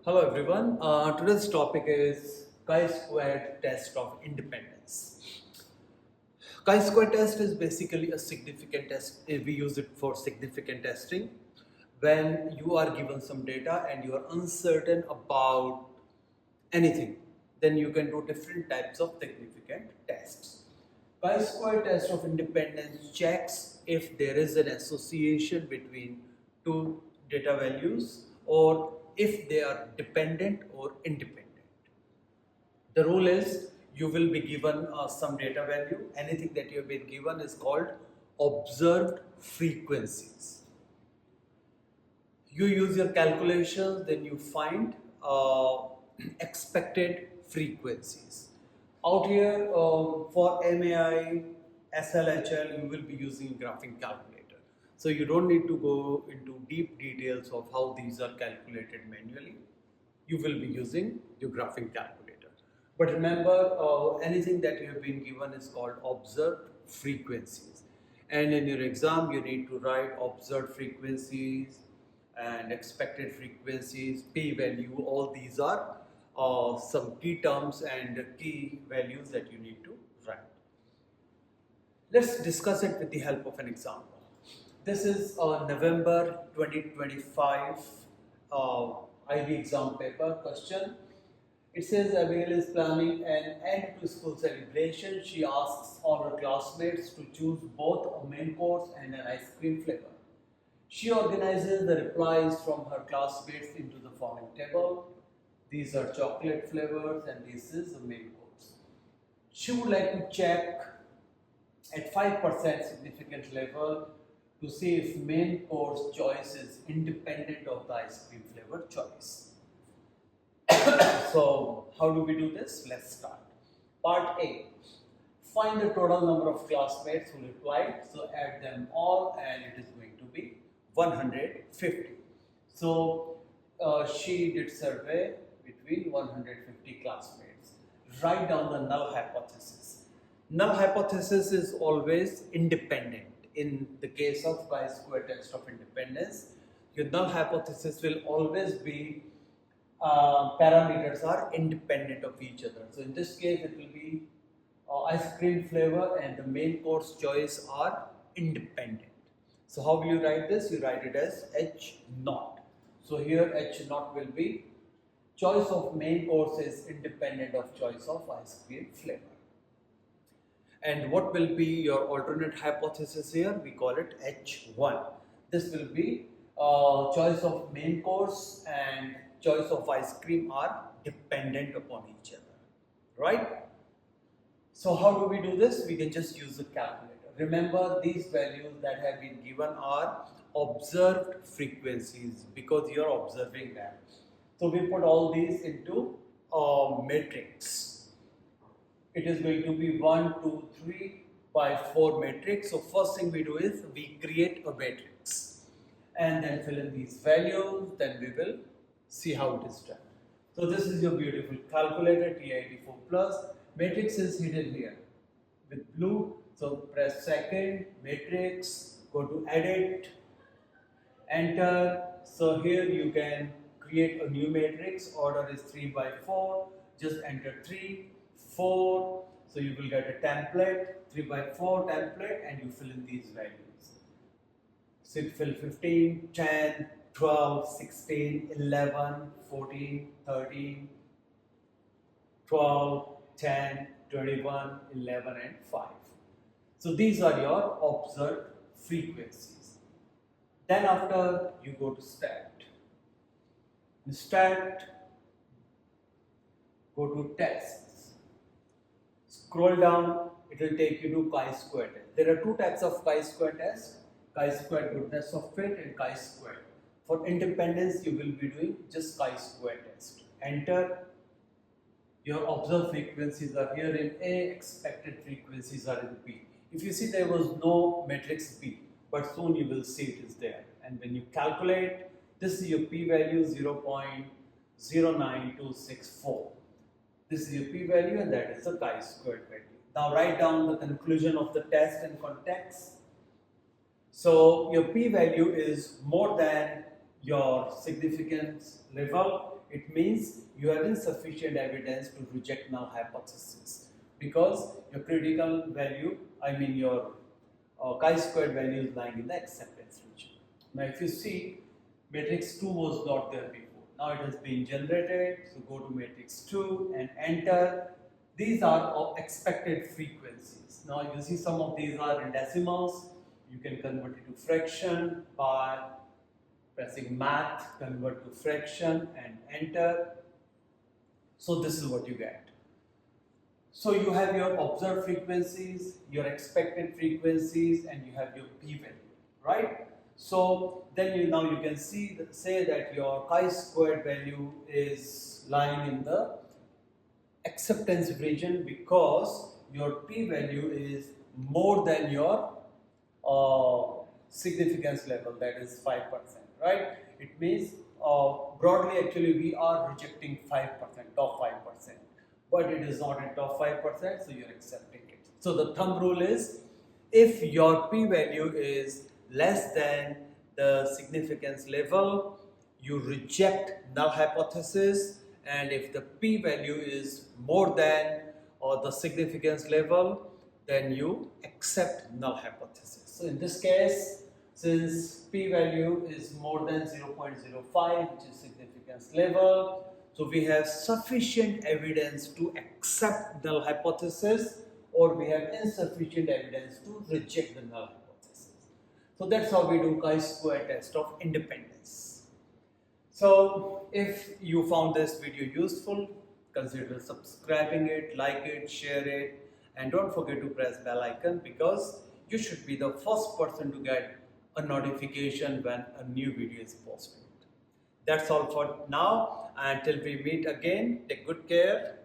Hello everyone. Today's topic is chi-squared test of independence. Chi-square test is basically a significant test. We use it for significant testing when you are given some data and you are uncertain about anything. Then you can do different types of significant tests. Chi-square test of independence checks if there is an association between two data values or if they are dependent or independent. The rule is you will be given some data value. Anything that you have been given is called observed frequencies. You use your calculations, then you find expected frequencies. Out here for MAI, SLHL, you will be using graphing calculator. So you don't need to go into deep details of how these are calculated manually. You will be using your graphing calculator. But remember, anything that you have been given is called observed frequencies. And in your exam, you need to write observed frequencies and expected frequencies, p-value. All these are some key terms and key values that you need to write. Let's discuss it with the help of an example. This is a November 2025 IB exam paper question. It says Abigail is planning an end to school celebration. She asks all her classmates to choose both a main course and an ice cream flavor. She organizes the replies from her classmates into the following table. These are chocolate flavors and this is the main course. She would like to check at 5% significant level to see if main course choice is independent of the ice cream flavor choice. So how do we do this? Let's start. Part A. Find the total number of classmates who replied. So add them all and it is going to be 150. So she did survey between 150 classmates. Write down the null hypothesis. Null hypothesis is always independent. In the case of chi-square test of independence, your null hypothesis will always be parameters are independent of each other. So in this case, it will be ice cream flavor and the main course choice are independent. So how will you write this? You write it as H naught. So here H naught will be choice of main course is independent of choice of ice cream flavor. And what will be your alternate hypothesis here? We call it H1. This will be choice of main course and choice of ice cream are dependent upon each other, right? So how do we do this? We can just use the calculator. Remember, these values that have been given are observed frequencies because you are observing them. So we put all these into a matrix. It is going to be 1, 2, 3 by 4 matrix. So first thing we do is we create a matrix and then fill in these values. Then we will see how it is done. So this is your beautiful calculator TID4 plus. Matrix is hidden here with blue. So press second, matrix, go to edit, enter. So here you can create a new matrix. Order is 3 by 4. Just enter 3, 4. So you will get a template, 3 by 4 template, and you fill in these values. So you fill 15, 10, 12, 16, 11, 14, 13, 12, 10, 21, 11 and 5. So these are your observed frequencies. Then after you go to stat. In stat, go to tests. Scroll down, it will take you to chi-square test. There are two types of chi-square test. Chi-square goodness of fit and chi-square. For independence, you will be doing just chi-square test. Enter. Your observed frequencies are here in A, expected frequencies are in B. If you see, there was no matrix B, but soon you will see it is there. And when you calculate, this is your p-value 0.09264. This is your p-value and that is the chi-squared value. Now write down the conclusion of the test in context. So your p-value is more than your significance level it means you have insufficient evidence to reject null hypothesis because your critical value, I mean your chi-squared value is lying in the acceptance region. Now if you see, matrix 2 was not there before. Now it has been generated, so go to matrix 2 and enter. These are expected frequencies. Now you see some of these are in decimals. You can convert it to fraction by pressing math, convert to fraction and enter. So this is what you get. So you have your observed frequencies, your expected frequencies, and you have your p-value, right? So then now you can say that your chi-squared value is lying in the acceptance region because your p-value is more than your significance level, that is 5%, right? It means broadly actually we are rejecting 5%, top 5%, but it is not in top 5%, so you are accepting it. So the thumb rule is, if your p-value is less than the significance level, you reject null hypothesis, and if the p-value is more than the significance level, then you accept null hypothesis. So in this case, since p-value is more than 0.05, which is significance level, so we have sufficient evidence to accept null hypothesis, or we have insufficient evidence to reject the null hypothesis. So that's how we do chi-square test of independence. So if you found this video useful, consider subscribing it, like it, share it, and don't forget to press bell icon because you should be the first person to get a notification when a new video is posted. That's all for now. Until we meet again, take good care.